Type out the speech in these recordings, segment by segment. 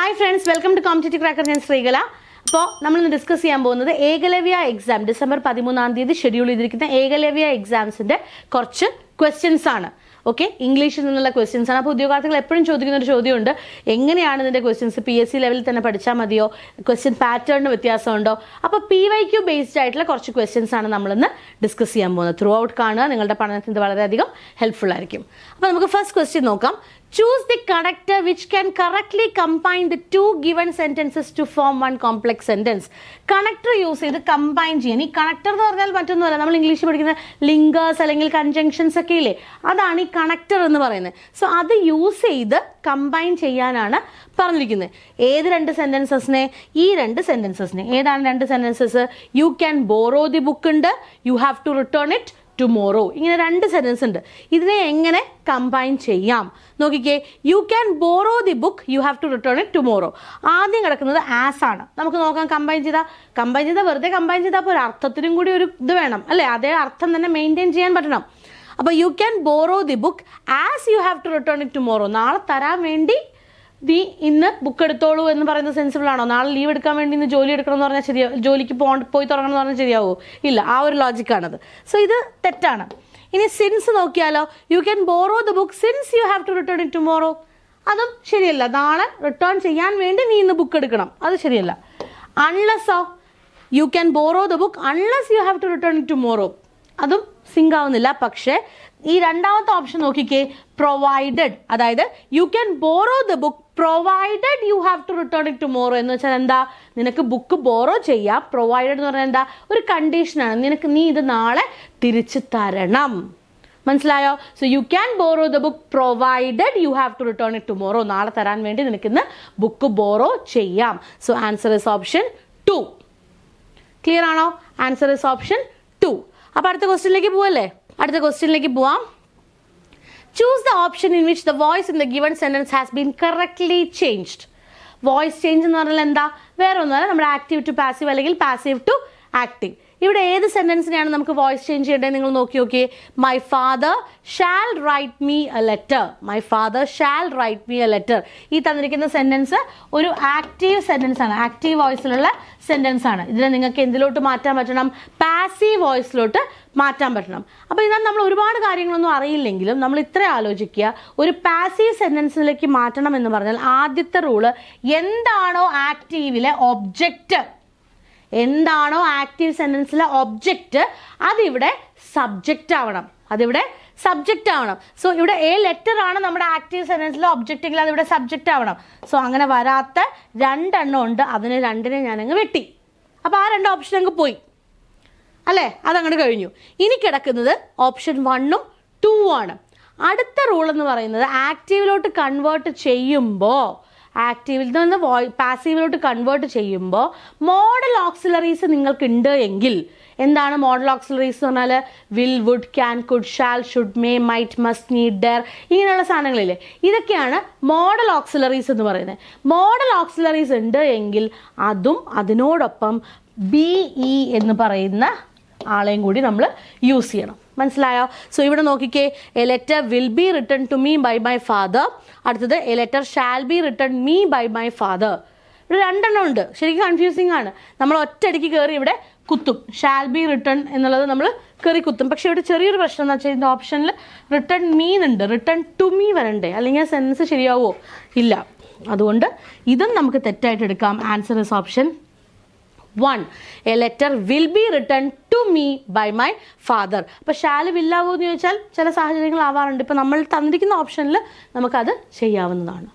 Hi friends, welcome to Competitive Cracker. ഞാൻ ശ്രീകല. അപ്പോൾ നമ്മൾ ഇന്ന് ഡിസ്കസ് ചെയ്യാൻ പോകുന്നത് ഏകലവ്യ എക്സാം ഡിസംബർ 13 ഷെഡ്യൂൾ ചെയ്തിരിക്കുന്ന ഏകലവ്യ എക്സാംസിന്റെ കുറച്ച് ക്വസ്റ്റ്യൻസ് ആണ്. ഓക്കെ, ഇംഗ്ലീഷിൽ നിന്നുള്ള ക്വസ്റ്റ്യൻസ് ആണ്. അപ്പോൾ ഉദ്യോഗാർത്ഥികൾ എപ്പോഴും ചോദിക്കുന്ന ഒരു ചോദ്യമുണ്ട്, എങ്ങനെയാണ് ഇതിന്റെ ക്വസ്റ്റ്യൻസ്? PSC ലെവലിൽ തന്നെ പഠിച്ചാൽ മതിയോ? ക്വസ്റ്റ്യൻ പാറ്റേണിന് വ്യത്യാസമുണ്ടോ? അപ്പോൾ PYQ ബേസ്ഡ് ആയിട്ടുള്ള കുറച്ച് ക്വസ്റ്റ്യൻസ് ആണ് നമ്മളിന്ന് ഡിസ്കസ് ചെയ്യാൻ പോകുന്നത്. ത്രൂ ഔട്ട് കാണുക, നിങ്ങളുടെ പഠനത്തിന് ഇത് വളരെയധികം ഹെൽപ്ഫുൾ ആയിരിക്കും. അപ്പോൾ നമുക്ക് ഫസ്റ്റ് ക്വസ്റ്റ്യൻ നോക്കാം. Choose the connector which can correctly combine the two given sentences to form one complex sentence. Connector use ചെയ്ത് കമ്പൈൻ ചെയ്യാൻ. ഈ കണക്ടർ എന്ന് പറഞ്ഞാൽ മറ്റൊന്നുമല്ല, നമ്മൾ ഇംഗ്ലീഷിൽ പഠിക്കുന്ന ലിങ്കേഴ്സ് അല്ലെങ്കിൽ കൺജങ്ഷൻസ് ഒക്കെ ഇല്ലേ, അതാണ് ഈ കണക്ടർ എന്ന് പറയുന്നത്. സോ അത് യൂസ് ചെയ്ത് കമ്പൈൻ ചെയ്യാനാണ് പറഞ്ഞിരിക്കുന്നത്. ഏത് രണ്ട് സെന്റൻസസിനെ? ഈ രണ്ട് സെന്റൻസസിനെ. ഏതാണ് രണ്ട് sentences? You can borrow the book ഉണ്ട്, you have to return it tomorrow. ഇങ്ങനെ രണ്ട് സെന്റൻസ് ഉണ്ട്. ഇതിനെ എങ്ങനെ കമ്പൈൻ ചെയ്യാം നോക്കിക്കേ. You can borrow the book, you have to return it tomorrow. ആദ്യം കിടക്കുന്നത് ആസ് ആണ്. നമുക്ക് നോക്കാം. കമ്പൈൻ ചെയ്താൽ വെറുതെ കമ്പൈൻ ചെയ്താൽ അപ്പോൾ ഒരു അർത്ഥത്തിനും കൂടി ഒരു ഇത് വേണം അല്ലേ? അതേ അർത്ഥം തന്നെ മെയിൻറ്റെയിൻ ചെയ്യാൻ പറ്റണം. അപ്പോൾ you can borrow the book as you have to return it tomorrow. നാളെ തരാൻ വേണ്ടി നീ ഇന്ന് ബുക്ക് എടുത്തോളൂ എന്ന് പറയുന്നത് സെൻസിബിൾ ആണോ? നാളെ ലീവ് എടുക്കാൻ വേണ്ടി ഇന്ന് ജോലി എടുക്കണം എന്ന് പറഞ്ഞാൽ ശരിയാവും? ജോലിക്ക് പോയി തുടങ്ങണം എന്ന് പറഞ്ഞാൽ ശരിയാവോ? ഇല്ല. ആ ഒരു ലോജിക്കാണത്. സോ ഇത് തെറ്റാണ്. ഇനി സിൻസ് നോക്കിയാലോ. You can borrow the book since you have to return it tomorrow. അതും ശരിയല്ല. നാളെ റിട്ടേൺ ചെയ്യാൻ വേണ്ടി നീ ഇന്ന് ബുക്ക് എടുക്കണം, അത് ശരിയല്ല. അൺലെസ്സോ, you can borrow the book unless you have to return it tomorrow. അതും സിങ്ക് ആവുന്നില്ല. പക്ഷേ ഈ രണ്ടാമത്തെ ഓപ്ഷൻ നോക്കിക്കേ, പ്രൊവൈഡഡ്. അതായത് you can borrow the book provided you have to return it tomorrow എന്ന് വെച്ചാൽ എന്താ? നിനക്ക് ബുക്ക് ബോറോ ചെയ്യാം. പ്രൊവൈഡഡ് എന്ന് പറഞ്ഞാൽ എന്താ? ഒരു കണ്ടീഷനാണ്. നീ ഇത് നാളെ തിരിച്ചു തരണം. മനസ്സിലായോ? So you can borrow the book provided you have to return it tomorrow. നാളെ തരാൻ വേണ്ടി നിനക്ക് ഇന്ന് ബുക്ക് ബോറോ ചെയ്യാം. So answer is option 2. Clear ആണോ? Answer is option 2. അപ്പോൾ അടുത്ത ക്വസ്റ്റ്യനിലേക്ക് പോവാം. Choose the option in which the voice in the given sentence has been correctly changed. Voice change എന്ന് പറഞ്ഞാൽ എന്താ? വേറെ ഒന്നുമല്ല, നമ്മുടെ ആക്റ്റീവ് ടു പാസീവ് അല്ലെങ്കിൽ പാസീവ് ടു ആക്റ്റീവ്. ഇവിടെ ഏത് സെന്റൻസിനെയാണ് നമുക്ക് വോയിസ് ചേഞ്ച് ചെയ്യേണ്ടത്? നിങ്ങൾ നോക്കിയേ. My father shall write me a letter. My father shall write me a letter. ഈ തന്നിരിക്കുന്ന സെന്റൻസ് ഒരു ആക്റ്റീവ് സെന്റൻസ് ആണ്, ആക്റ്റീവ് വോയിസിലുള്ള സെന്റൻസ് ആണ്. ഇതിനെ നിങ്ങൾക്ക് എന്തിലോട്ട് മാറ്റാൻ പറ്റണം? പാസീവ് വോയിസിലോട്ട് മാറ്റാൻ പറ്റണം. അപ്പോൾ ഇതിനകത്ത് നമ്മൾ ഒരുപാട് കാര്യങ്ങളൊന്നും അറിയില്ലെങ്കിലും നമ്മൾ ഇത്ര ആലോചിക്കുക. ഒരു പാസീവ് സെന്റൻസിലേക്ക് മാറ്റണം എന്ന് പറഞ്ഞാൽ ആദ്യത്തെ റൂള്, എന്താണോ ആക്റ്റീവിലെ ഒബ്ജക്റ്റ്, എന്താണോ ആക്റ്റീവ് സെന്റൻസിലെ ഒബ്ജക്റ്റ്, അതിവിടെ സബ്ജക്റ്റ് ആവണം. സോ ഇവിടെ എ ലെറ്റർ ആണ് നമ്മുടെ ആക്റ്റീവ് സെന്റൻസിലെ ഒബ്ജക്റ്റ് എങ്കിൽ അതിവിടെ സബ്ജക്റ്റ് ആവണം. സോ അങ്ങനെ വരാത്ത രണ്ടെണ്ണം ഉണ്ട്. അതിന് രണ്ടിനെ ഞാനങ്ങ് വെട്ടി. അപ്പോൾ ആ രണ്ട് ഓപ്ഷൻ അങ്ങ് പോയി അല്ലേ? അതങ്ങോട്ട് കഴിഞ്ഞു. ഇനി കിടക്കുന്നത് ഓപ്ഷൻ 1ഉം 2ഉം ആണ്. അടുത്ത റൂൾ എന്ന് പറയുന്നത് ആക്റ്റീവിലോട്ട് കൺവേർട്ട് ചെയ്യുമ്പോൾ, ആക്റ്റീവിൽ നിന്ന് പാസീവിലോട്ട് കൺവേർട്ട് ചെയ്യുമ്പോൾ മോഡൽ ഓക്സിലറീസ് നിങ്ങൾക്ക് ഉണ്ട് എങ്കിൽ, എന്താണ് മോഡൽ ഓക്സിലറീസ് എന്ന് പറഞ്ഞാൽ? Will, would, can, could, shall, should, may, might, must, need, dare, ഇങ്ങനെയുള്ള സാധനങ്ങളില്ലേ, ഇതൊക്കെയാണ് മോഡൽ ഓക്സിലറീസ് എന്ന് പറയുന്നത്. മോഡൽ ഓക്സിലറീസ് ഉണ്ട് എങ്കിൽ അതും അതിനോടൊപ്പം BE എന്ന് പറയുന്ന ആളെയും കൂടി നമ്മൾ യൂസ് ചെയ്യണം. മനസ്സിലായോ? സോ ഇവിടെ നോക്കിക്കേ. A letter will be written to me by my father. അടുത്തത് a letter shall be written me by my father. ഇവിടെ രണ്ടെണ്ണം ഉണ്ട്. ശരിക്കും കൺഫ്യൂസിങ് ആണ്. നമ്മൾ ഒറ്റയടിക്ക് കയറി ഇവിടെ കുത്തും. ഷാൽ ബി റിട്ടൺ എന്നുള്ളത് നമ്മൾ കയറി കുത്തും. പക്ഷേ ഇവിടെ ചെറിയൊരു പ്രശ്നം എന്ന് വെച്ചാൽ ഇതിൻ്റെ ഓപ്ഷനിൽ റിട്ടൺ മീ ഉണ്ട്. റിട്ടൺ ടു മീ വരണ്ടേ? അല്ലെങ്കിൽ ആ സെൻസ് ശരിയാവോ? ഇല്ല. അതുകൊണ്ട് ഇതും നമുക്ക് തെറ്റായിട്ട് എടുക്കാം. Answer is option 1. A letter will be written to me by my father. അപ്പോൾ ഷാല് വില്ലാവോ എന്ന് ചോദിച്ചാൽ ചില സാഹചര്യങ്ങൾ ആവാറുണ്ട്. ഇപ്പോൾ നമ്മൾ തന്നിരിക്കുന്ന ഓപ്ഷനിൽ നമുക്കത് ചെയ്യാവുന്നതാണ്.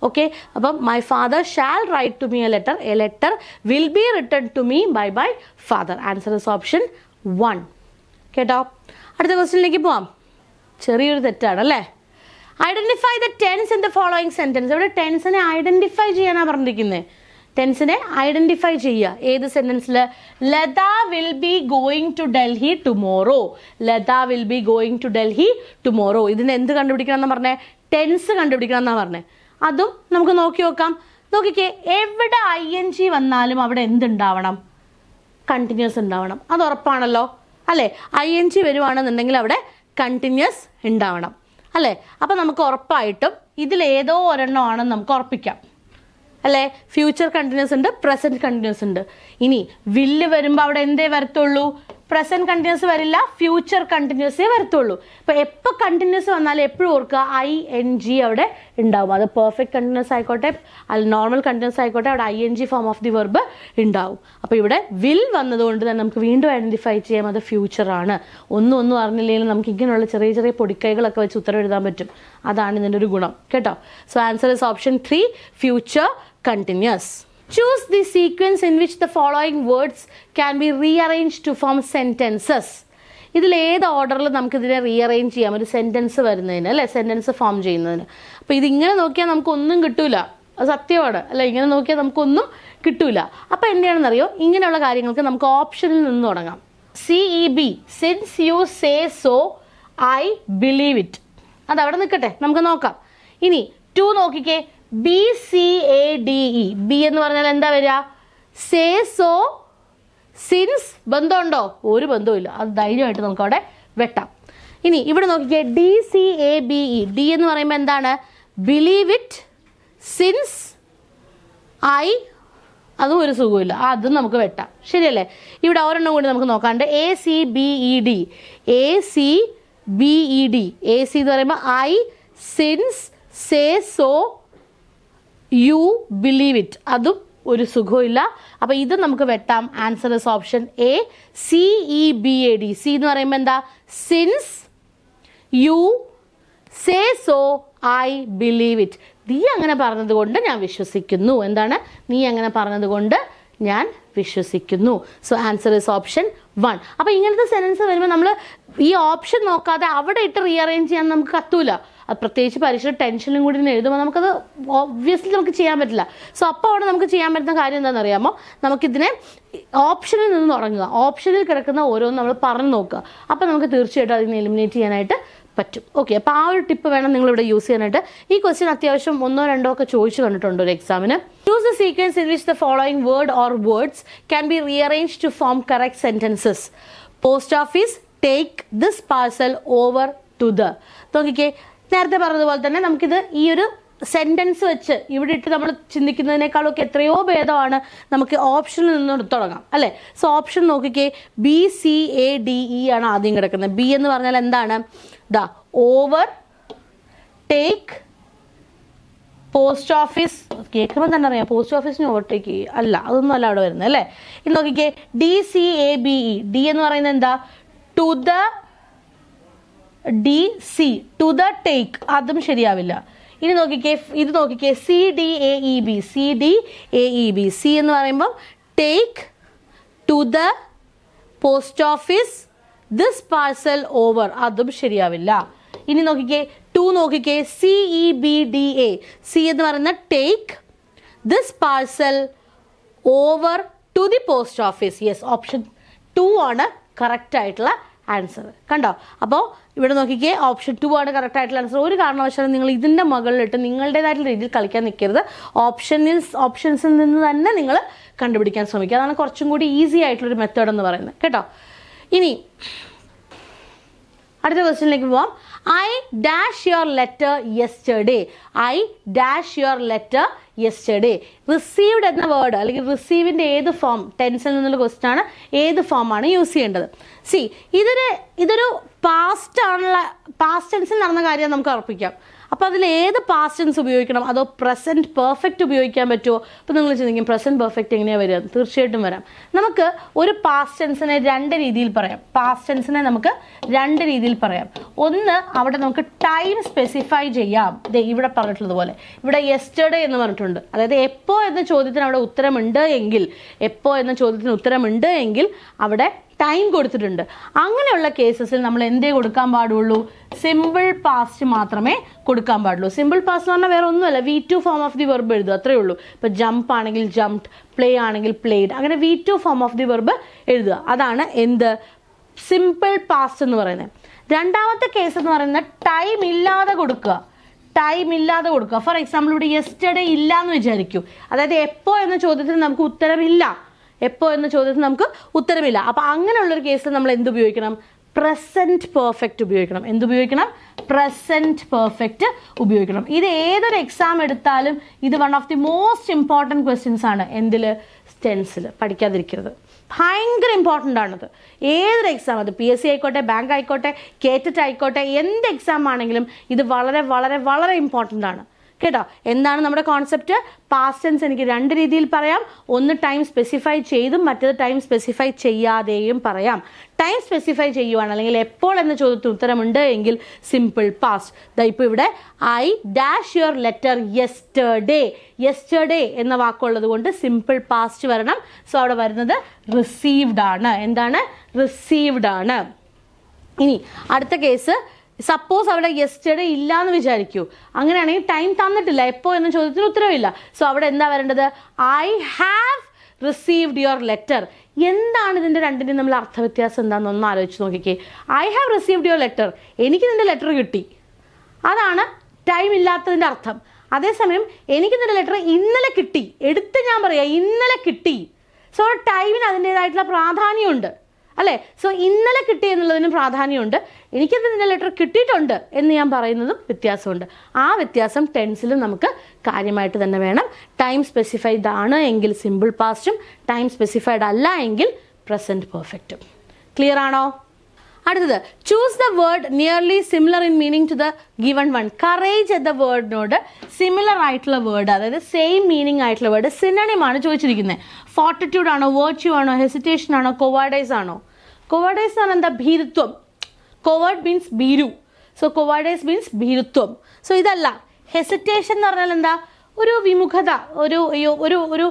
ഓക്കെ, അപ്പം my father shall write to me a letter will be written to me by my father. Answer is option 1. കേട്ടോ? അടുത്ത ക്വസ്റ്റ്യനിലേക്ക് പോവാം. ചെറിയൊരു തെറ്റാണ് അല്ലേ? Identify the tense in the following sentence. ഇവിടെ ടെൻസിനെ ഐഡന്റിഫൈ ചെയ്യാനാണ് പറഞ്ഞിരിക്കുന്നത്. ടെൻസിനെ ഐഡന്റിഫൈ ചെയ്യുക. ഏത് സെന്റൻസിൽ? Latha will be going to Delhi tomorrow. Latha will be going to Delhi tomorrow. ഇതിന് എന്ത് കണ്ടുപിടിക്കണം എന്ന് പറഞ്ഞേ? ടെൻസ് കണ്ടുപിടിക്കണം എന്നാണ് പറഞ്ഞത്. അതും നമുക്ക് നോക്കി നോക്കാം. നോക്കിക്കേ. എവിടെ ING വന്നാലും അവിടെ എന്തുണ്ടാവണം? കണ്ടിന്യൂസ് ഉണ്ടാവണം. അത് ഉറപ്പാണല്ലോ അല്ലേ? ING വരുവാണെന്നുണ്ടെങ്കിൽ അവിടെ കണ്ടിന്യൂസ് ഉണ്ടാവണം അല്ലേ? അപ്പം നമുക്ക് ഉറപ്പായിട്ടും ഇതിലേതോ ഒരെണ്ണമാണെന്ന് നമുക്ക് ഉറപ്പിക്കാം അല്ലേ? ഫ്യൂച്ചർ കണ്ടിന്യൂസ് ഉണ്ട്, പ്രസന്റ് കണ്ടിന്യൂസ് ഉണ്ട്. ഇനി വില്ല് വരുമ്പോൾ അവിടെ എന്തേ വരത്തുള്ളൂ? പ്രസന്റ് കണ്ടിന്യൂസ് വരില്ല, ഫ്യൂച്ചർ കണ്ടിന്യൂസേ വരത്തുള്ളൂ. ഇപ്പൊ എപ്പോൾ കണ്ടിന്യൂസ് വന്നാലും എപ്പോഴും ഓർക്കുക ING അവിടെ ഉണ്ടാവും. അത് പെർഫെക്റ്റ് കണ്ടിന്യൂസ് ആയിക്കോട്ടെ, അല്ല നോർമൽ കണ്ടിന്യൂസ് ആയിക്കോട്ടെ, അവിടെ ING form of the verb ഉണ്ടാവും. അപ്പോൾ ഇവിടെ വിൽ വന്നതുകൊണ്ട് തന്നെ നമുക്ക് വീണ്ടും ഐഡന്റിഫൈ ചെയ്യാം അത് ഫ്യൂച്ചർ ആണ്. ഒന്നും അറിഞ്ഞില്ലെങ്കിലും നമുക്ക് ഇങ്ങനെയുള്ള ചെറിയ ചെറിയ പൊടിക്കൈകളൊക്കെ വെച്ച് ഉത്തരം എഴുതാൻ പറ്റും. അതാണ് ഇതിൻ്റെ ഒരു ഗുണം കേട്ടോ. So answer is option 3, future continuous. Choose the sequence in which the following words can be rearranged to form sentences. ഇതിൽ ഏത് ഓർഡറിൽ നമുക്കിതിനെ റീഅറേഞ്ച് ചെയ്യാം ഒരു സെൻറ്റൻസ് വരുന്നതിന്, അല്ലേ? സെൻറ്റൻസ് ഫോം ചെയ്യുന്നതിന്. അപ്പോൾ ഇതിങ്ങനെ നോക്കിയാൽ നമുക്കൊന്നും കിട്ടൂല, അത് സത്യമാണ് അല്ലേ? ഇങ്ങനെ നോക്കിയാൽ നമുക്കൊന്നും കിട്ടൂല. അപ്പോൾ എന്തിനാണെന്നറിയോ, ഇങ്ങനെയുള്ള കാര്യങ്ങൾക്ക് നമുക്ക് ഓപ്ഷനിൽ നിന്ന് തുടങ്ങാം. CEB, since you say so I believe it. അതവിടെ നിൽക്കട്ടെ, നമുക്ക് നോക്കാം. ഇനി 2 നോക്കിക്കേ, BCADE. ബി എന്ന് പറഞ്ഞാൽ എന്താ വരിക? Say so since. ബന്ധമുണ്ടോ? ഒരു ബന്ധവുമില്ല. അത് ധൈര്യമായിട്ട് നമുക്ക് അവിടെ വെട്ടാം. ഇനി ഇവിടെ നോക്കിക്കേ, DCABE. ഡി എന്ന് പറയുമ്പോൾ എന്താണ്? Believe it since I. അതും ഒരു സുഖമില്ല, അതും നമുക്ക് വെട്ടാം. ശരിയല്ലേ? ഇവിടെ ഒരെണ്ണം കൂടി നമുക്ക് നോക്കാണ്ട് ACBED. ACBED. AC എന്ന് പറയുമ്പോൾ I since say so you believe it. അതും ഒരു സുഖമില്ല. അപ്പോൾ ഇത് നമുക്ക് വെട്ടാം. Answer is option A, CEBAD. C എന്ന് പറയുമ്പോൾ എന്താ? Since you say so I believe it. നീ അങ്ങനെ പറഞ്ഞത് കൊണ്ട് ഞാൻ വിശ്വസിക്കുന്നു. എന്താണ്? നീ അങ്ങനെ പറഞ്ഞത് കൊണ്ട് ഞാൻ വിശ്വസിക്കുന്നു. So answer is option 1. അപ്പോൾ ഇങ്ങനത്തെ സെൻറ്റൻസ് വരുമ്പോൾ നമ്മൾ ഈ ഓപ്ഷൻ നോക്കാതെ അവിടെ ഇട്ട് റീഅറേഞ്ച് ചെയ്യാൻ നമുക്ക് കത്തൂല. അത് പ്രത്യേകിച്ച് പരീക്ഷ ടെൻഷനും കൂടി എഴുതുമ്പോൾ നമുക്കത് ഒബ്വിയസ്ലി നമുക്ക് ചെയ്യാൻ പറ്റില്ല. സോ അപ്പോൾ അവിടെ നമുക്ക് ചെയ്യാൻ പറ്റുന്ന കാര്യം എന്താണെന്ന് അറിയാമോ? നമുക്കിതിനെ ഓപ്ഷനിൽ നിന്ന് തുടങ്ങുക. ഓപ്ഷനിൽ കിടക്കുന്ന ഓരോന്നും നമ്മൾ പറഞ്ഞു നോക്കുക. അപ്പോൾ നമുക്ക് തീർച്ചയായിട്ടും അതിനെ എലിമിനേറ്റ് ചെയ്യാനായിട്ട് പറ്റും. ഓക്കെ, അപ്പോൾ ആ ഒരു ടിപ്പ് വേണം നിങ്ങളിവിടെ യൂസ് ചെയ്യാനായിട്ട്. ഈ ക്വസ്റ്റ്യൻ അത്യാവശ്യം 1 2 ഒക്കെ ചോദിച്ചു കണ്ടിട്ടുണ്ട് ഒരു എക്സാമിന്. Choose the sequence in which the following word or words can be rearrange to form correct sentences. Post office, take this parcel over to the. നോക്കിക്കേ, നേരത്തെ പറഞ്ഞതുപോലെ തന്നെ നമുക്കിത് ഈ ഒരു സെൻറ്റൻസ് വെച്ച് ഇവിടെ ഇട്ട് നമ്മൾ ചിന്തിക്കുന്നതിനേക്കാളൊക്കെ എത്രയോ ഭേദമാണ് നമുക്ക് ഓപ്ഷനിൽ നിന്ന് തുടങ്ങാം, അല്ലേ? സോ ഓപ്ഷൻ നോക്കിക്കേ, BCADE ആണ് ആദ്യം കിടക്കുന്നത്. ബി എന്ന് പറഞ്ഞാൽ എന്താണ്? ദാ ഓവർ, ടേക്ക്, പോസ്റ്റ് ഓഫീസ്. കേൾക്കുമ്പോൾ തന്നെ അറിയാം പോസ്റ്റ് ഓഫീസിന് ഓവർടേക്ക് അല്ല, അതൊന്നും അല്ല അവിടെ വരുന്നത്, അല്ലേ? ഇത് നോക്കിക്കേ, DCABE. ഡി എന്ന് പറയുന്നത് എന്താ? To the. DC, to the take. അതും ശരിയാവില്ല. ഇനി നോക്കിക്കേ, ഇത് നോക്കിക്കേ, CDAEB. CDAEB. സി എന്ന് പറയുമ്പോൾ take to the post office this parcel over. അതും ശരിയാവില്ല. ഇനി നോക്കിക്കേ, 2 നോക്കിക്കേ, CEBDA. സി എന്ന് പറയുന്ന take this parcel over to the post office. Yes, option 2 ആണ് കറക്റ്റ് ആയിട്ടുള്ള ആൻസർ. കണ്ടോ? അപ്പോൾ ഇവിടെ നോക്കിക്കേ, ഓപ്ഷൻ 2 ആണ് കറക്റ്റ് ആയിട്ടുള്ള ആൻസർ. ഒരു കാരണവശാലും നിങ്ങൾ ഇതിൻ്റെ മുകളിലിട്ട് നിങ്ങളുടേതായിട്ടുള്ള രീതിയിൽ കളിക്കാൻ നിൽക്കരുത്. ഓപ്ഷൻസിൽ നിന്ന് തന്നെ നിങ്ങൾ കണ്ടുപിടിക്കാൻ ശ്രമിക്കുക. അതാണ് കുറച്ചും കൂടി ഈസി ആയിട്ടുള്ളൊരു മെത്തേഡ് എന്ന് പറയുന്നത് കേട്ടോ. ഇനി അടുത്ത ക്വസ്റ്റ്യനിലേക്ക് പോവാം. I dash your letter yesterday. I dash your letter yesterday. Received എന്ന വേർഡ് അല്ലെങ്കിൽ റിസീവിൻ്റെ ഏത് ഫോം, ടെൻസിൽ നിന്നുള്ള ക്വസ്റ്റ്യൻ ആണ്, ഏത് ഫോമാണ് യൂസ് ചെയ്യേണ്ടത്? സി, ഇതൊരു പാസ്റ്റ് ടെൻസിൽ നടന്ന കാര്യം നമുക്ക് ഉറപ്പിക്കാം. അപ്പോൾ അതിൽ ഏത് പാസ്റ്റ് ടെൻസ് ഉപയോഗിക്കണം, അതോ പ്രസൻറ്റ് പെർഫെക്റ്റ് ഉപയോഗിക്കാൻ പറ്റുമോ? അപ്പോൾ നിങ്ങൾ ചിന്തിക്കും പ്രസൻറ്റ് പെർഫെക്റ്റ് എങ്ങനെയാണ് വരിക? തീർച്ചയായിട്ടും വരാം. നമുക്ക് ഒരു പാസ്റ്റ് ടെൻസിനെ 2 രീതിയിൽ പറയാം. പാസ്റ്റ് ടെൻസിനെ നമുക്ക് 2 രീതിയിൽ പറയാം. ഒന്ന്, അവിടെ നമുക്ക് ടൈം സ്പെസിഫൈ ചെയ്യാം. ഇവിടെ പറഞ്ഞിട്ടുള്ളതുപോലെ ഇവിടെ യെസ്റ്റർഡേ എന്ന് പറഞ്ഞിട്ടുണ്ട്. അതായത് എപ്പോൾ എന്ന ചോദ്യത്തിന് അവിടെ ഉത്തരമുണ്ട് എങ്കിൽ അവിടെ ടൈം കൊടുത്തിട്ടുണ്ട്. അങ്ങനെയുള്ള കേസസിൽ നമ്മൾ എന്തേ കൊടുക്കാൻ പാടുള്ളൂ? സിമ്പിൾ പാസ്റ്റ് മാത്രമേ കൊടുക്കാൻ പാടുള്ളൂ. സിമ്പിൾ പാസ്റ്റ് എന്ന് പറഞ്ഞാൽ വേറെ ഒന്നുമല്ല, V2 form of the verb എഴുതുക, അത്രയേ ഉള്ളൂ. ഇപ്പോൾ ജംപ് ആണെങ്കിൽ ജംപ്ഡ്, പ്ലേ ആണെങ്കിൽ പ്ലേഡ്, അങ്ങനെ V2 form of the verb എഴുതുക. അതാണ് എന്ത്? സിമ്പിൾ പാസ്റ്റ് എന്ന് പറയുന്നത്. രണ്ടാമത്തെ കേസ് എന്ന് പറയുന്നത് ടൈം ഇല്ലാതെ കൊടുക്കുക. ഫോർ എക്സാമ്പിൾ ഇവിടെ യെസ്റ്റർഡേ ഇല്ല എന്ന് വിചാരിക്കൂ. അതായത് എപ്പോൾ എന്ന ചോദ്യത്തിന് നമുക്ക് ഉത്തരമില്ല. അപ്പോൾ അങ്ങനെയുള്ളൊരു കേസിൽ നമ്മൾ എന്ത് ഉപയോഗിക്കണം? പ്രസന്റ് പെർഫെക്റ്റ് ഉപയോഗിക്കണം. എന്തുപയോഗിക്കണം? പ്രസന്റ് പെർഫെക്റ്റ് ഉപയോഗിക്കണം. ഇത് ഏതൊരു എക്സാം എടുത്താലും ഇത് one of the most important questions ആണ്. എന്തിൽ? ടെൻസിൽ. പഠിക്കാതിരിക്കരുത്, ഭയങ്കര ഇമ്പോർട്ടൻ്റ് ആണത്. ഏതൊരു എക്സാം, അത് PSC ആയിക്കോട്ടെ, ബാങ്ക് ആയിക്കോട്ടെ, കേറ്ററ്റ് ആയിക്കോട്ടെ, എന്ത് എക്സാം ആണെങ്കിലും ഇത് വളരെ വളരെ വളരെ ഇമ്പോർട്ടൻ്റ് ആണ് കേട്ടോ. എന്താണ് നമ്മുടെ കോൺസെപ്റ്റ്? പാസ്റ്റ് ടെൻസ് എനിക്ക് രണ്ട് രീതിയിൽ പറയാം. ഒന്ന് ടൈം സ്പെസിഫൈ ചെയ്തും മറ്റേത് ടൈം സ്പെസിഫൈ ചെയ്യാതെയും പറയാം. ടൈം സ്പെസിഫൈ ചെയ്യുവാണ് അല്ലെങ്കിൽ എപ്പോൾ എന്ന ചോദ്യത്തിന് ഉത്തരമുണ്ട് എങ്കിൽ സിമ്പിൾ പാസ്റ്റ്. ഇപ്പോൾ ഇവിടെ I dash your letter yesterday. Yesterday എന്ന വാക്കുള്ളത് കൊണ്ട് സിമ്പിൾ പാസ്റ്റ് വരണം. സോ അവിടെ വരുന്നത് റിസീവ്ഡ് ആണ്. എന്താണ്? റിസീവ്ഡ് ആണ്. ഇനി അടുത്ത കേസ്, സപ്പോസ് അവിടെ യെസ്റ്റർഡേ ഇല്ല എന്ന് വിചാരിക്കൂ. അങ്ങനെയാണെങ്കിൽ ടൈം തന്നിട്ടില്ല, എപ്പോൾ എന്ന ചോദ്യത്തിന് ഉത്തരവില്ല. സോ അവിടെ എന്താ വരേണ്ടത്? I have received your letter. എന്താണ് ഇതിൻ്റെ രണ്ടിൻ്റെയും നമ്മൾ അർത്ഥവ്യത്യാസം എന്താണെന്ന് ഒന്ന് ആലോചിച്ച് നോക്കിക്കേ. I have received your letter, എനിക്ക് നിൻ്റെ ലെറ്റർ കിട്ടി, അതാണ് ടൈം ഇല്ലാത്തതിൻ്റെ അർത്ഥം. അതേസമയം എനിക്ക് നിൻ്റെ ലെറ്റർ ഇന്നലെ കിട്ടി, എടുത്ത് ഞാൻ പറയാം ഇന്നലെ കിട്ടി. സോ ടൈമിന് അതിൻ്റേതായിട്ടുള്ള പ്രാധാന്യമുണ്ട് അല്ലേ? സോ ഇന്നലെ കിട്ടി എന്നുള്ളതിന് പ്രാധാന്യമുണ്ട്. എനിക്കത് നിന്റെ ലെറ്റർ കിട്ടിയിട്ടുണ്ട് എന്ന് ഞാൻ പറയുന്നതും വ്യത്യാസമുണ്ട്. ആ വ്യത്യാസം ടെൻസിലും നമുക്ക് കാര്യമായിട്ട് തന്നെ വേണം. ടൈം സ്പെസിഫൈഡ് ആണ് എങ്കിൽ സിമ്പിൾ പാസ്റ്റും ടൈം സ്പെസിഫൈഡ് അല്ല എങ്കിൽ പ്രസന്റ് പെർഫെക്റ്റും. ക്ലിയർ ആണോ? അടുത്തത്, choose the word nearly similar in meaning to the given one. Courage എന്ന വേർഡിനോട് സിമിലർ ആയിട്ടുള്ള വേർഡ്, അതായത് സെയിം മീനിങ് ആയിട്ടുള്ള വേർഡ് സിനണിമാണ് ചോദിച്ചിരിക്കുന്നത്. ഫോർട്ടിറ്റ്യൂഡ് ആണോ, വെർച്യൂ ആണോ, ഹെസിറ്റേഷൻ ആണോ, കൊവാർഡൈസ് ആണോ? കൊവാർഡൈസ് ആണ് എന്താ? ഭീരുത്വം. കൊവേർഡ് മീൻസ് ഭീരു. സോ കൊവാർഡൈസ് മീൻസ് ഭീരുത്വം. സോ ഇതല്ല. ഹെസിറ്റേഷൻ എന്ന് പറഞ്ഞാൽ എന്താ? ഒരു വിമുഖത, ഒരു ഒരു ഒരു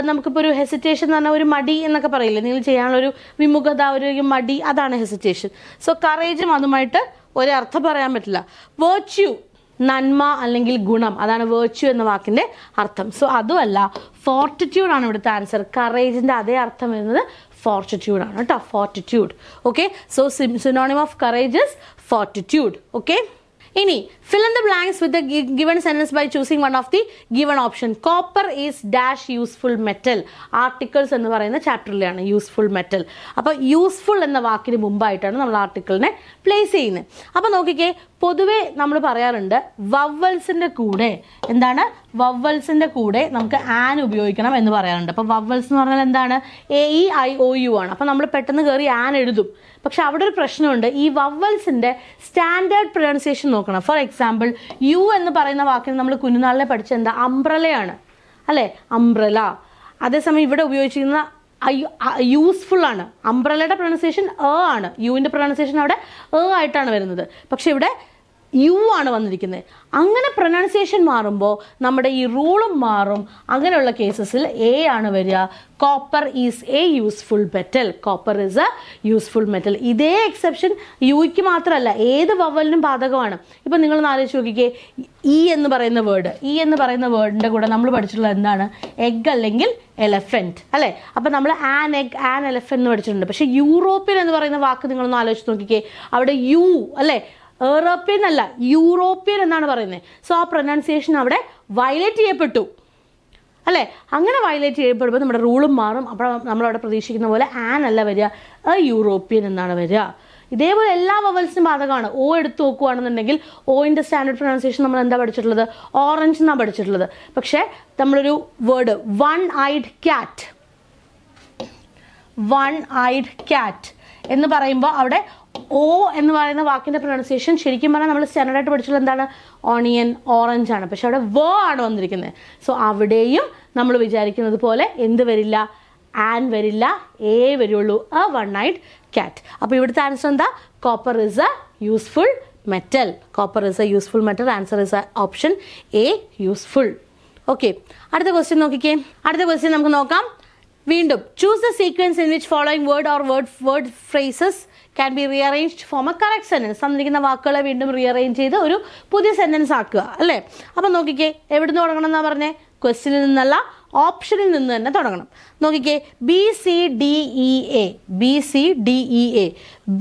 നമുക്കിപ്പോൾ ഒരു ഹെസിറ്റേഷൻ എന്ന് പറഞ്ഞാൽ ഒരു മടി എന്നൊക്കെ പറയില്ലേ, നിങ്ങൾ ചെയ്യാനുള്ളൊരു വിമുഖത, ഒരു മടി, അതാണ് ഹെസിറ്റേഷൻ. സോ കറേജും അതുമായിട്ട് ഒരർത്ഥം പറയാൻ പറ്റില്ല. വേർച്യൂ, നന്മ അല്ലെങ്കിൽ ഗുണം, അതാണ് വേർച്യൂ എന്ന വാക്കിൻ്റെ അർത്ഥം. സോ അതുമല്ല, ഫോർട്ടിറ്റ്യൂഡ് ആണ് ഇവിടുത്തെ ആൻസർ. കറേജിൻ്റെ അതേ അർത്ഥം വരുന്നത് ഫോർട്ടിറ്റ്യൂഡ് ആണ് കേട്ടോ, fortitude. Okay, so synonym of courage is fortitude. Okay, ഇനി fill in the blanks with the given sentence by choosing one of the given option. Copper is dash useful metal. Articles എന്ന് പറയുന്ന ചാപ്റ്ററിലാണ് useful metal. അപ്പോൾ useful എന്ന വാക്കിന് മുമ്പായിട്ടാണ് നമ്മൾ ആർട്ടിക്കിളിനെ place ചെയ്യുന്നത്. അപ്പോൾ നോക്കിക്കേ, പൊതുവേ നമ്മൾ പറയാറുണ്ട് വവ്വൽസിൻ്റെ കൂടെ എന്താണ്? വവ്വൽസിൻ്റെ കൂടെ നമുക്ക് ആൻ ഉപയോഗിക്കണം എന്ന് പറയാറുണ്ട്. അപ്പോൾ വവ്വൽസ് എന്ന് പറഞ്ഞാൽ എന്താണ്? AEIOU ആണ്. അപ്പോൾ നമ്മൾ പെട്ടെന്ന് കയറി ആൻ എഴുതും. പക്ഷെ അവിടെ ഒരു പ്രശ്നമുണ്ട്. ഈ വവ്വൽസിൻ്റെ സ്റ്റാൻഡേർഡ് പ്രൊനൗൺസിയേഷൻ നോക്കണം. ഫോർ എക്സാമ്പിൾ, യു എന്ന് പറയുന്ന വാക്കിന് നമ്മൾ കുഞ്ഞുനാളിലെ പഠിച്ച എന്താ? അംബ്രലയാണ് അല്ലേ? അംബ്രല. അതേസമയം ഇവിടെ ഉപയോഗിച്ചിരിക്കുന്ന യൂസ്ഫുൾ ആണ്. അംബ്രലയുടെ പ്രൊനൗൺസിയേഷൻ ആണ്, യുവിൻ്റെ പ്രൊനൗൺസിയേഷൻ അവിടെ ആയിട്ടാണ് വരുന്നത്. പക്ഷെ ഇവിടെ യു ആണ് വന്നിരിക്കുന്നത്. അങ്ങനെ പ്രൊനൗൺസിയേഷൻ മാറുമ്പോൾ നമ്മുടെ ഈ റൂളും മാറും. അങ്ങനെയുള്ള കേസസിൽ എ ആണ് വരിക. Copper is A useful metal. Copper is A useful metal. ഇതേ എക്സെപ്ഷൻ യുയ്ക്ക് മാത്രമല്ല, ഏത് വവലിനും ബാധകമാണ്. ഇപ്പം നിങ്ങളൊന്ന് ആലോചിച്ച് നോക്കിക്കേ, ഇ എന്ന് പറയുന്ന വേർഡ്, ഇ എന്ന് പറയുന്ന വേർഡിൻ്റെ കൂടെ നമ്മൾ പഠിച്ചിട്ടുള്ളത് എന്താണ്? എഗ് അല്ലെങ്കിൽ എലഫൻറ്റ് അല്ലേ? അപ്പം നമ്മൾ ആൻ എഗ്, ആൻ എലഫൻറ്റ് എന്ന് പഠിച്ചിട്ടുണ്ട്. പക്ഷേ യൂറോപ്യൻ എന്ന് പറയുന്ന വാക്ക് നിങ്ങളൊന്ന് ആലോചിച്ച് നോക്കിക്കേ, അവിടെ യു അല്ലേ? യൂറോപ്യൻ അല്ല, യൂറോപ്യൻ എന്നാണ് പറയുന്നത്. സോ ആ പ്രൊനൗൺസിയേഷൻ അവിടെ വയലേറ്റ് ചെയ്യപ്പെട്ടു അല്ലേ? അങ്ങനെ വയലേറ്റ് ചെയ്യപ്പെടുമ്പോൾ നമ്മുടെ റൂളും മാറും. അപ്പോൾ നമ്മളവിടെ പ്രതീക്ഷിക്കുന്ന പോലെ ആൻ അല്ല വരിക, യൂറോപ്യൻ എന്നാണ് വരിക. ഇതേപോലെ എല്ലാ വവൽസിനും ബാധകമാണ്. ഓ എടുത്ത് നോക്കുകയാണെന്നുണ്ടെങ്കിൽ ഓയിൻ്റെ സ്റ്റാൻഡേർഡ് പ്രൊനൗൺസിയേഷൻ നമ്മൾ എന്താ പഠിച്ചിട്ടുള്ളത്? ഓറഞ്ച് എന്നാണ് പഠിച്ചിട്ടുള്ളത്. പക്ഷേ നമ്മളൊരു word one ഐഡ് cat, one ഐഡ് cat എന്ന് പറയുമ്പോൾ അവിടെ ഓ എന്ന് പറയുന്ന വാക്കിൻ്റെ പ്രൊനൗൺസിയേഷൻ ശരിക്കും പറഞ്ഞാൽ നമ്മൾ സ്റ്റാൻഡേർഡായിട്ട് പഠിച്ചുള്ള എന്താണ്? ഓണിയൻ, ഓറഞ്ച് ആണ്. പക്ഷെ അവിടെ വ ആണ് വന്നിരിക്കുന്നത്. സോ അവിടെയും നമ്മൾ വിചാരിക്കുന്നത് പോലെ എന്ത് വരില്ല? ആൻ വരില്ല, എ വരുള്ളൂ, എ വൺ ഐഡ് ക്യാറ്റ്. അപ്പോൾ ഇവിടുത്തെ ആൻസർ എന്താ? Copper is a useful metal. Copper is a useful metal. Answer is option A, useful. Okay, അടുത്ത ക്വസ്റ്റ്യൻ നോക്കിക്കേ. അടുത്ത ക്വസ്റ്റ്യൻ നമുക്ക് നോക്കാം. വീണ്ടും, choose the sequence in which following word or word phrases can be rearranged form a correct sentence. തന്നിരിക്കുന്ന വാക്കുകളെ വീണ്ടും rearrange ചെയ്ത് ഒരു പുതിയ സെൻറ്റൻസ് ആക്കുക അല്ലേ? അപ്പം നോക്കിക്കേ, എവിടുന്ന് തുടങ്ങണം എന്നാണ് പറഞ്ഞത്? ക്വസ്റ്റ്യനിൽ നിന്നല്ല, ഓപ്ഷനിൽ നിന്ന് തന്നെ തുടങ്ങണം. നോക്കിക്കേ, BCDEA, BCDEA,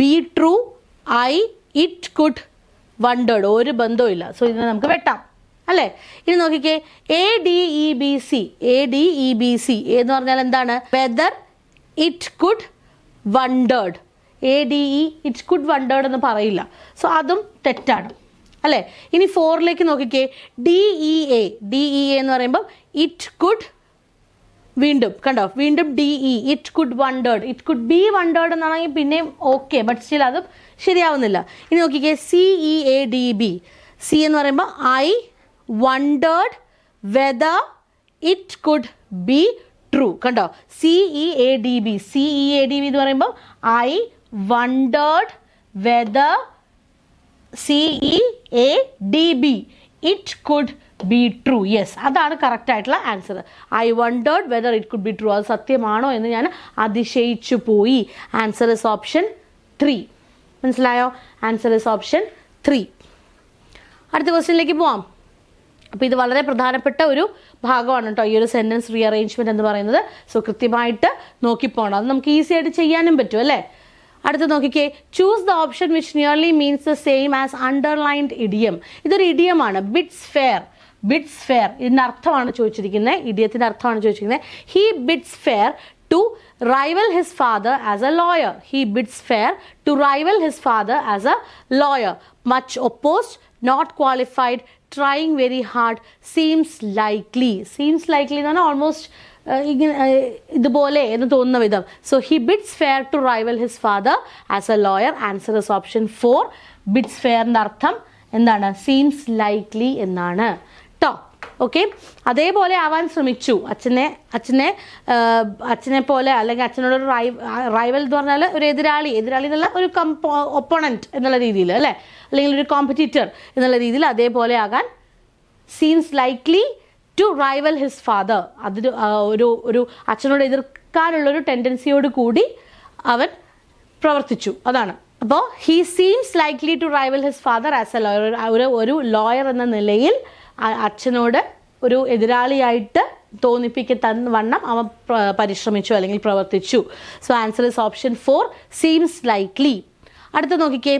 be true, I it could, wondered, ഒരു ബന്ധവും ഇല്ല. സോ ഇതിനെ നമുക്ക് വെട്ടാം അല്ലേ? ഇനി നോക്കിക്കേ, ADEBC, ADEBC എന്ന് പറഞ്ഞാൽ എന്താണ്? Whether, it could, wondered. ADE it could wondered എന്ന് പറയില്ല. സോ അതും തെറ്റാണ് അല്ലേ. ഇനി 4ലേക്ക് നോക്കിക്കേ, DEA എന്ന് പറയുമ്പോൾ ഇറ്റ് കുഡ്, വീണ്ടും കണ്ടോ, വീണ്ടും DE it could wondered, it could be wondered എന്നാണെങ്കിൽ പിന്നെയും ഓക്കെ, ബട്ട് സ്റ്റിൽ അതും ശരിയാവുന്നില്ല. ഇനി നോക്കിക്കേ, CEADB, സി എന്ന് പറയുമ്പോൾ I wondered whether it could be true. കണ്ടോ, CEADB എന്ന് പറയുമ്പോൾ I wondered whether CEADB it could be true. Yes, അതാണ് കറക്റ്റ് ആയിട്ടുള്ള answer. I wondered whether it could be true. അത് സത്യമാണോ എന്ന് ഞാൻ അതിശയിച്ചു പോയി. Answer is option 3. മനസ്സിലായോ? Answer is option 3. അടുത്ത ക്വസ്റ്റ്യനിലേക്ക് പോവാം. അപ്പോൾ ഇത് വളരെ പ്രധാനപ്പെട്ട ഒരു ഭാഗമാണ് കേട്ടോ, ഈ ഒരു സെൻറ്റൻസ് റീഅറേഞ്ച്മെൻറ്റ് എന്ന് പറയുന്നത്. സോ കൃത്യമായിട്ട് നോക്കിപ്പോണം. അത് നമുക്ക് ഈസി ആയിട്ട് ചെയ്യാനും പറ്റും അല്ലേ. അടുത്ത് നോക്കിക്കേ, choose the option which nearly means the same as underlined idiom. ഇതൊരു ഇഡിയമാണ്, ബിഡ്സ് ഫെയർ. ഇതിൻ്റെ അർത്ഥമാണ് ചോദിച്ചിരിക്കുന്നത്, ഇഡിയത്തിൻ്റെ അർത്ഥമാണ് ചോദിച്ചിരിക്കുന്നത്. He bids fair to rival his father as a lawyer. He bids fair to rival his father as a lawyer. Much opposed, not qualified, trying very hard, seems likely. Seems likely എന്ന് പറഞ്ഞാൽ almost ഇതുപോലെ എന്ന് തോന്നുന്ന വിധം. So he bids fair to rival his father as a lawyer. Answer is option 4. Bids ഫെയറിൻ്റെ അർത്ഥം എന്താണ്? Seems likely എന്നാണ് ട്ടോ. ഓക്കെ, അതേപോലെ ആവാൻ ശ്രമിച്ചു. അച്ഛനെ പോലെ, അല്ലെങ്കിൽ അച്ഛനോടൊരു റൈവൽ എന്ന് പറഞ്ഞാൽ ഒരു എതിരാളി എന്നുള്ള ഒരു ഒപ്പോണൻറ്റ് എന്നുള്ള രീതിയിൽ അല്ലേ, അല്ലെങ്കിൽ ഒരു കോമ്പറ്റീറ്റർ എന്നുള്ള രീതിയിൽ അതേപോലെ ആകാൻ seems likely to rival his father. അതിൽ ഒരു അച്ഛനോട് എതിർക്കാനുള്ളൊരു ടെൻഡൻസിയോട് കൂടി അവൻ പ്രവർത്തിച്ചു, അതാണ്. അപ്പോൾ he seems likely to rival his father as a lawyer. ഒരു ലോയർ എന്ന നിലയിൽ അച്ഛനോട് ഒരു എതിരാളിയായിട്ട് തോന്നിപ്പിക്കുന്ന വണ്ണം അവൻ പരിശ്രമിച്ചു അല്ലെങ്കിൽ പ്രവർത്തിച്ചു. So answer is option 4, seems likely. അടുത്ത നോക്കിക്കേ,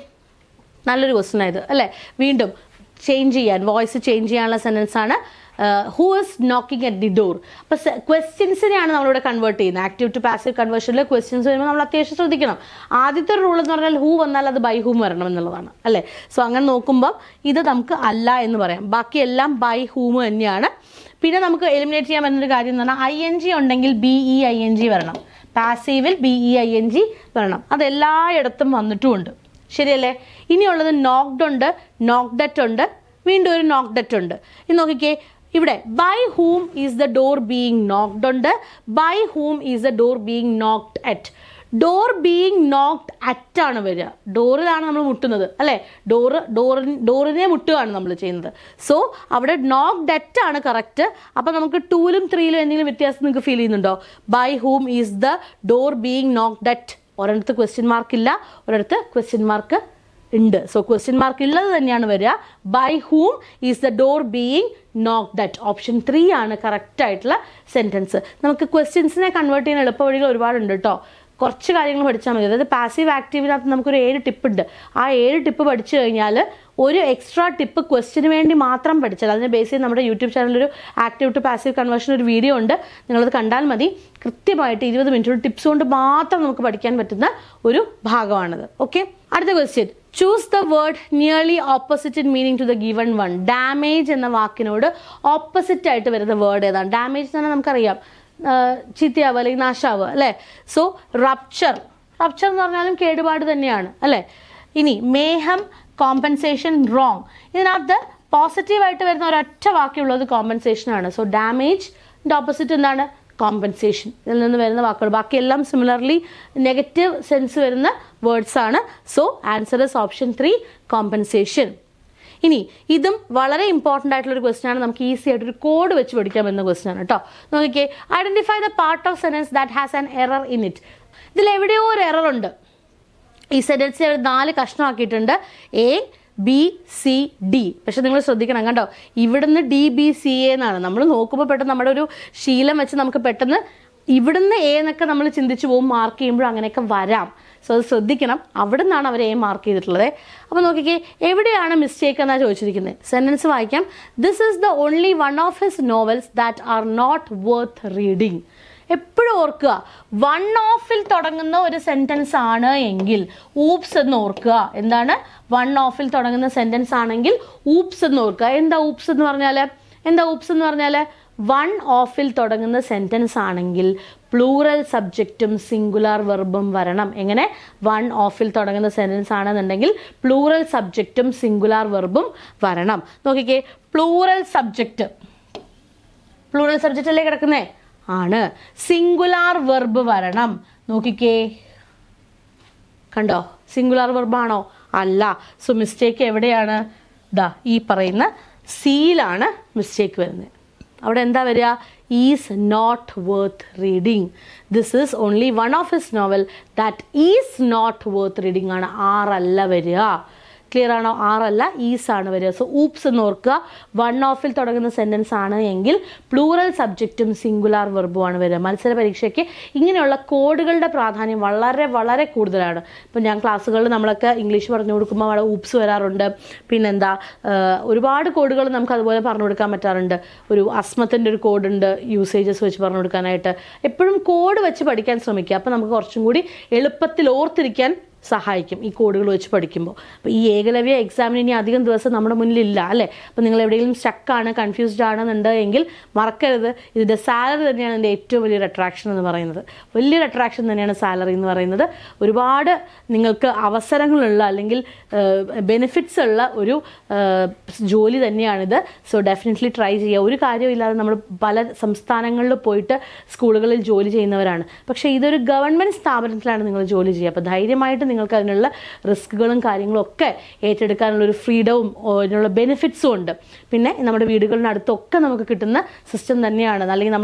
നല്ലൊരു ക്വസ്റ്റ്യൻ ആയത് അല്ലേ. വീണ്ടും വോയിസ് ചേഞ്ച് ചെയ്യാനുള്ള സെൻറ്റൻസ് ആണ്. Who is knocking at the door. അപ്പോൾ ക്വസ്റ്റ്യൻസിനെയാണ് നമ്മളിവിടെ കൺവേർട്ട് ചെയ്യുന്നത്. ആക്റ്റീവ് ടു പാസീവ് കൺവേർഷനിൽ ക്വസ്റ്റ്യൻസ് വരുമ്പോൾ നമ്മൾ അത്യാവശ്യം ശ്രദ്ധിക്കണം. ആദ്യത്തെ ഒരു റൂൾ എന്ന് പറഞ്ഞാൽ ഹൂ വന്നാൽ അത് ബൈ ഹൂം വരണം എന്നുള്ളതാണ് അല്ലേ. സോ അങ്ങനെ നോക്കുമ്പോൾ ഇത് നമുക്ക് അല്ല എന്ന് പറയാം. ബാക്കിയെല്ലാം ബൈ ഹൂം തന്നെയാണ്. പിന്നെ നമുക്ക് എലിമിനേറ്റ് ചെയ്യാൻ പറ്റുന്നൊരു കാര്യം എന്ന് പറഞ്ഞാൽ ING ഉണ്ടെങ്കിൽ BEING വരണം. പാസീവിൽ BEING വരണം. അതെല്ലായിടത്തും വന്നിട്ടുമുണ്ട്, ശരിയല്ലേ. ഇനിയുള്ളത് നോക്ക്ഡ് ഉണ്ട്, നോക്ക്ഡ് ഉണ്ട്, വീണ്ടും ഒരു നോക്ക്ഡ് ഉണ്ട്. ഇനി നോക്കിക്കേ, ഇവിടെ by whom is the door being knocked ഉണ്ട്, by whom is the door being knocked at. Door being knocked at ആണ് വരിക. ഡോറിലാണ് നമ്മൾ മുട്ടുന്നത് അല്ലേ. ഡോറിനെ മുട്ടുകയാണ് നമ്മൾ ചെയ്യുന്നത്. സോ അവിടെ നോക്ക്ഡ് അറ്റ് ആണ് കറക്റ്റ്. അപ്പോൾ നമുക്ക് 2ലും 3ലും എന്തെങ്കിലും വ്യത്യാസം നിങ്ങൾക്ക് ഫീൽ ചെയ്യുന്നുണ്ടോ? By whom is the door being knocked at. ഒരിടത്ത് ക്വസ്റ്റ്യൻ മാർക്ക് ഇല്ല, ഒരിടത്ത് ക്വസ്റ്റ്യൻ മാർക്ക് ഉണ്ട്. സോ ക്വസ്റ്റ്യൻ മാർക്ക് ഉള്ളത് തന്നെയാണ് വരിക. By whom is the door being knocked at. Option 3 ആണ് കറക്റ്റ് ആയിട്ടുള്ള സെൻറ്റൻസ്. നമുക്ക് ക്വസ്റ്റ്യൻസിനെ കൺവേർട്ട് ചെയ്യുന്ന എളുപ്പ വഴികൾ ഒരുപാടുണ്ട് കേട്ടോ. കുറച്ച് കാര്യങ്ങൾ പഠിച്ചാൽ മതി. അതായത് പാസീവ് ആക്റ്റീവിനകത്ത് നമുക്കൊരു 7 ടിപ്പ് ഉണ്ട്. ആ 7 ടിപ്പ് പഠിച്ചു കഴിഞ്ഞാൽ ഒരു എക്സ്ട്രാ ടിപ്പ് ക്വസ്റ്റിന് വേണ്ടി മാത്രം പഠിച്ചാൽ, അതിനെ ബേസ് ചെയ്ത് നമ്മുടെ യൂട്യൂബ് ചാനലിലൊരു ആക്റ്റീവ് ടു പാസീവ് കൺവേർഷൻ ഒരു വീഡിയോ ഉണ്ട്, നിങ്ങളത് കണ്ടാൽ മതി. കൃത്യമായിട്ട് 20 മിനിറ്റ് ടിപ്സ് കൊണ്ട് മാത്രം നമുക്ക് പഠിക്കാൻ പറ്റുന്ന ഒരു ഭാഗമാണത്. ഓക്കെ, അടുത്ത question. Choose the word nearly opposite in meaning to the given one. Damage എന്ന വാക്കിനോട് ഓപ്പോസിറ്റ് ആയിട്ട് വരുന്ന വേർഡ് ഏതാണ്? ഡാമേജ് എന്ന് പറഞ്ഞാൽ നമുക്കറിയാം ചീത്തയാവുക അല്ലെങ്കിൽ നാശാവുക അല്ലേ. സോ റപ്ചർ എന്ന് പറഞ്ഞാലും കേടുപാട് തന്നെയാണ് അല്ലേ. ഇനി മേഹം, കോമ്പൻസേഷൻ, റോങ്. ഇതിനകത്ത് പോസിറ്റീവായിട്ട് വരുന്ന ഒരൊറ്റ വാക്കുള്ളത് കോമ്പൻസേഷനാണ്. സോ ഡാമേജിൻ്റെ ഓപ്പോസിറ്റ് എന്താണ്? കോമ്പൻസേഷൻ. ഇതിൽ നിന്ന് വരുന്ന വാക്കുകൾ ബാക്കിയെല്ലാം സിമിലർലി നെഗറ്റീവ് സെൻസ് വരുന്ന വേർഡ്സ് ആണ്. So answer is option 3, compensation. ഇനി ഇതും വളരെ ഇമ്പോർട്ടൻ്റ് ആയിട്ടുള്ള ഒരു ക്വസ്റ്റ്യൻ ആണ്. നമുക്ക് ഈസി ആയിട്ട് ഒരു കോഡ് വെച്ച് പഠിക്കാൻ പറ്റുന്ന ക്വസ്റ്റ്യൻ ആണ് കേട്ടോ. നോക്കിക്കേ, identify the part of sentence that has an error in it. ഇതിൽ എവിടെയോ ഒരു എറർ ഉണ്ട്. ഈ സെന്റൻസ് 4 കഷ്ണമാക്കിയിട്ടുണ്ട്, ABCD. പക്ഷെ നിങ്ങൾ ശ്രദ്ധിക്കണം കണ്ടോ, ഇവിടുന്ന് DBCA എന്നാണ്. നമ്മൾ നോക്കുമ്പോൾ പെട്ടെന്ന് നമ്മുടെ ഒരു ശീലം വെച്ച് നമുക്ക് പെട്ടെന്ന് ഇവിടുന്ന് A എന്നൊക്കെ നമ്മൾ ചിന്തിച്ചു പോകും. മാർക്ക് ചെയ്യുമ്പോഴും അങ്ങനെയൊക്കെ വരാം. സോ അത് ശ്രദ്ധിക്കണം. അവിടെ നിന്നാണ് അവർ A മാർക്ക് ചെയ്തിട്ടുള്ളത്. അപ്പോൾ നോക്കിക്കേ, എവിടെയാണ് മിസ്റ്റേക്ക് എന്നാണ് ചോദിച്ചിരിക്കുന്നത്. സെൻറ്റൻസ് വായിക്കാം. This is the only one of his novels that are not worth reading. എപ്പോഴും ഓർക്കുക, വൺ ഓഫിൽ തുടങ്ങുന്ന ഒരു സെന്റൻസ് ആണ് എങ്കിൽ ഊപ്സ് എന്ന് ഓർക്കുക. എന്താണ്? വൺ ഓഫിൽ തുടങ്ങുന്ന സെന്റൻസ് ആണെങ്കിൽ ഊപ്സ് എന്ന് ഓർക്കുക. എന്താ ഊപ്സ് എന്ന് പറഞ്ഞാൽ? വൺ ഓഫിൽ തുടങ്ങുന്ന സെന്റൻസ് ആണെങ്കിൽ പ്ലൂറൽ സബ്ജക്റ്റും സിംഗുലാർ വെർബും വരണം. എങ്ങനെ? വൺ ഓഫിൽ തുടങ്ങുന്ന സെന്റൻസ് ആണെന്നുണ്ടെങ്കിൽ പ്ലൂറൽ സബ്ജക്റ്റും സിംഗുലാർ വെർബും വരണം. നോക്കിക്കേ, പ്ലൂറൽ സബ്ജക്റ്റ് അല്ലേ കിടക്കുന്നേ? ആണ്. സിംഗുലാർ വെർബ് വരണം. നോക്കിക്കേ, കണ്ടോ? സിംഗുലാർ വെർബാണോ? അല്ല. സോ മിസ്റ്റേക്ക് എവിടെയാണ്? ഈ പറയുന്ന സിയിലാണ് മിസ്റ്റേക്ക് വരുന്നത്. അവിടെ എന്താ വരിക? Is not worth reading. This is only one of his novel that is not worth reading ആണ്. ആറല്ല വരിക. ക്ലിയർ ആണോ? ആറല്ല, ഈസ് ആണ് വരിക. സോ ഊപ്സ് എന്ന് ഓർക്കുക. വൺ ഓഫിൽ തുടങ്ങുന്ന സെന്റൻസ് ആണ് എങ്കിൽ പ്ലൂറൽ സബ്ജക്റ്റും സിംഗുലാർ വെർബും ആണ് വരിക. മത്സര പരീക്ഷയ്ക്ക് ഇങ്ങനെയുള്ള കോഡുകളുടെ പ്രാധാന്യം വളരെ വളരെ കൂടുതലാണ്. ഇപ്പം ഞാൻ ക്ലാസ്സുകളിൽ നമ്മളൊക്കെ ഇംഗ്ലീഷ് പറഞ്ഞു കൊടുക്കുമ്പോൾ അവിടെ ഊപ്സ് വരാറുണ്ട്. പിന്നെന്താ, ഒരുപാട് കോഡുകൾ നമുക്ക് അതുപോലെ പറഞ്ഞു കൊടുക്കാൻ പറ്റാറുണ്ട്. ഒരു അസ്മത്തിൻ്റെ ഒരു കോഡുണ്ട് യൂസേജസ് വെച്ച് പറഞ്ഞു കൊടുക്കാനായിട്ട്. എപ്പോഴും കോഡ് വെച്ച് പഠിക്കാൻ ശ്രമിക്കുക. അപ്പോൾ നമുക്ക് കുറച്ചും കൂടി എളുപ്പത്തിൽ ഓർത്തിരിക്കാൻ സഹായിക്കും ഈ കോഡുകൾ വെച്ച് പഠിക്കുമ്പോൾ. അപ്പോൾ ഈ ഏകലവ്യ എക്സാമിന് ഇനി അധികം ദിവസം നമ്മുടെ മുന്നിലില്ല അല്ലേ? അപ്പോൾ നിങ്ങൾ എവിടെയെങ്കിലും സ്റ്റക്കാണ്, കൺഫ്യൂസ്ഡ് ആണെന്നുണ്ട് എങ്കിൽ മറക്കരുത്, ഇതിൻ്റെ സാലറി തന്നെയാണ് എൻ്റെ ഏറ്റവും വലിയൊരു അട്രാക്ഷൻ എന്ന് പറയുന്നത്. വലിയൊരു അട്രാക്ഷൻ തന്നെയാണ് സാലറി എന്ന് പറയുന്നത്. ഒരുപാട് നിങ്ങൾക്ക് അവസരങ്ങളുള്ള അല്ലെങ്കിൽ ബെനിഫിറ്റ്സ് ഉള്ള ഒരു ജോലി തന്നെയാണിത്. സോ ഡെഫിനറ്റ്ലി ട്രൈ ചെയ്യുക. ഒരു കാര്യമില്ലാതെ നമ്മൾ പല സംസ്ഥാനങ്ങളിൽ പോയിട്ട് സ്കൂളുകളിൽ ജോലി ചെയ്യുന്നവരാണ്. പക്ഷേ ഇതൊരു ഗവൺമെൻറ് സ്ഥാപനത്തിലാണ് നിങ്ങൾ ജോലി ചെയ്യുക. അപ്പോൾ ധൈര്യമായിട്ട് നിങ്ങൾക്ക് അതിനുള്ള റിസ്കുകളും കാര്യങ്ങളും ഒക്കെ ഏറ്റെടുക്കാനുള്ളൊരു ഫ്രീഡവും അതിനുള്ള ബെനിഫിറ്റ്സും ഉണ്ട്. പിന്നെ നമ്മുടെ വീടുകളിനടുത്തൊക്കെ നമുക്ക് കിട്ടുന്ന സിസ്റ്റം തന്നെയാണ്, അല്ലെങ്കിൽ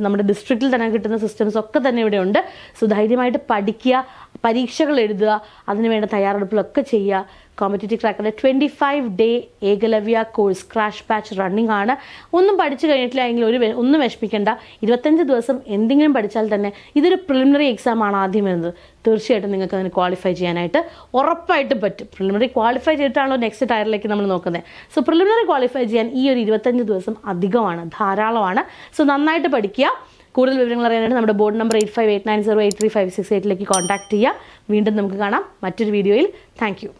നമ്മുടെ ഡിസ്ട്രിക്റ്റിൽ തന്നെ കിട്ടുന്ന സിസ്റ്റംസ് ഒക്കെ തന്നെ ഇവിടെ ഉണ്ട്. സോ ധൈര്യമായിട്ട് പഠിക്കുക, പരീക്ഷകൾ എഴുതുക, അതിനുവേണ്ട തയ്യാറെടുപ്പിലൊക്കെ ചെയ്യുക. കോമ്പറ്റേറ്റീവ് ക്രാക്കറിൻ്റെ 25 day Ekalavya course crash batch running ആണ്. ഒന്നും പഠിച്ചു കഴിഞ്ഞിട്ടില്ല എങ്കിൽ ഒന്നും വിഷമിക്കേണ്ട. 25 ദിവസം എന്തെങ്കിലും പഠിച്ചാൽ തന്നെ ഇതൊരു പ്രിലിമിനറി എക്സാം ആണ് ആദ്യം വരുന്നത്. തീർച്ചയായിട്ടും നിങ്ങൾക്ക് അതിന് ക്വാളിഫൈ ചെയ്യാനായിട്ട് ഉറപ്പായിട്ടും പറ്റും. പ്രിലിമിനറി ക്വാളിഫൈ ചെയ്തിട്ടാണല്ലോ നെക്സ്റ്റ് ടയറിലേക്ക് നമ്മൾ നോക്കുന്നത്. സോ പ്രിലിമിനറി ക്വാളിഫൈ ചെയ്യാൻ ഈ ഒരു 25 ദിവസം അധികമാണ്, ധാരാളമാണ്. സോ നന്നായിട്ട് പഠിക്കുക. കൂടുതൽ വിവരങ്ങൾ അറിയാനായിട്ട് നമ്മുടെ ബോർഡ് നമ്പർ 8589083568 കോൺടാക്ട് ചെയ്യുക. വീണ്ടും നമുക്ക് കാണാം മറ്റൊരു വീഡിയോയിൽ. Thank you.